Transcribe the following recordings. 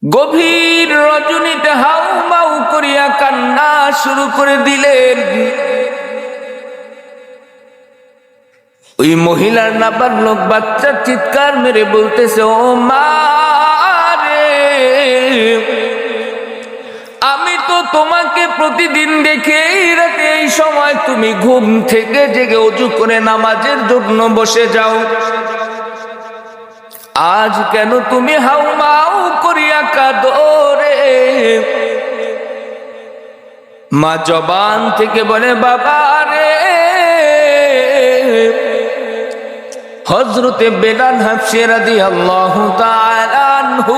গভীর রজনীতে হাউমাউ করিয়া কান্না শুরু করে দিলেন। ওই মহিলার নাবালক বাচ্চা চিৎকার মেরে বলতেছে, ও মা রে, আমি তো তোমাকে প্রতিদিন দেখে রাতে এই সময় তুমি ঘুম থেকে জেগে ওযু করে নামাজের জন্য বসে যাও, আজ কেন তুমি হাউমাউ করিয়া কাঁদো রে? মা জবান থেকে বলে, বাবা রে, হযরতে বেলাল হাবশী রাদিয়াল্লাহু তাআলা আনহু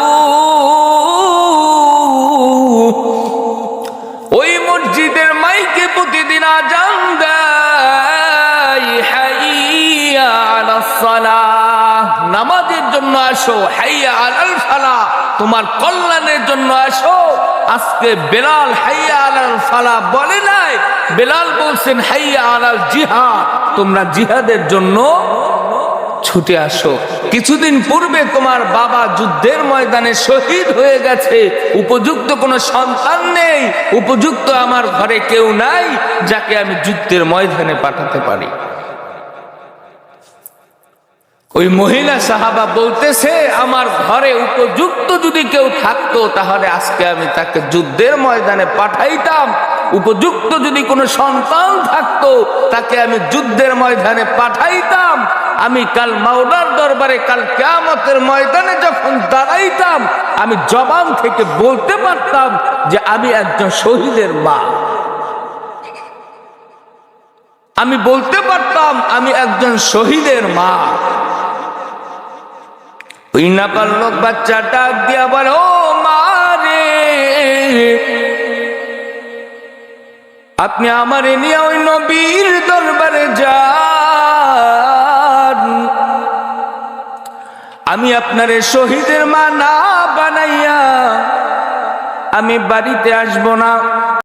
ওই মসজিদের মাইকে প্রতিদিন আযান দেয়, হাইয়া আলাস সালাহ, নামাজের জন্য আসো, হাইয়া আলাল ফালাহ, তোমার কল্যাণের জন্য আসো। আজকে বেলাল হাইয়া আলাল ফালাহ বলে নাই, বেলাল বলছেন হাইয়া আলাল জিহাদ, তোমরা জিহাদের জন্য ছুটে আসো। কিছুদিন পূর্বে তোমার বাবা যুদ্ধের ময়দানে শহীদ হয়ে গেছে, উপযুক্ত কোনো সন্তান নেই, উপযুক্ত আমার ঘরে কেউ নাই যাকে আমি যুদ্ধের ময়দানে পাঠাতে পারি। ওই মহিলা সাহাবা বলতেছে, আমার ঘরে উপযুক্ত যদি কেউ থাকতো তাহলে আজকে আমি তাকে যুদ্ধের ময়দানে পাঠাইতাম, উপযুক্ত যদি কোনো সন্তান থাকতো তাকে আমি যুদ্ধের ময়দানে পাঠাইতাম। আমি কাল মাওলার দরবারে, কাল কিয়ামতের ময়দানে যখন দাঁড়াইতাম, আমি জবান থেকে বলতে পারতাম যে আমি একজন শহীদের মা, আমি বলতে পারতাম আমি একজন শহীদের মা। ওই নাবালক বাচ্চা ডাক দিয়া বলে, ও মা রে, আপনি আমারে নিয়ে ওই নবীর দরবারে যান, আমি আপনারে শহীদের মা না বানাইয়া আমি বাড়িতে আসবো না।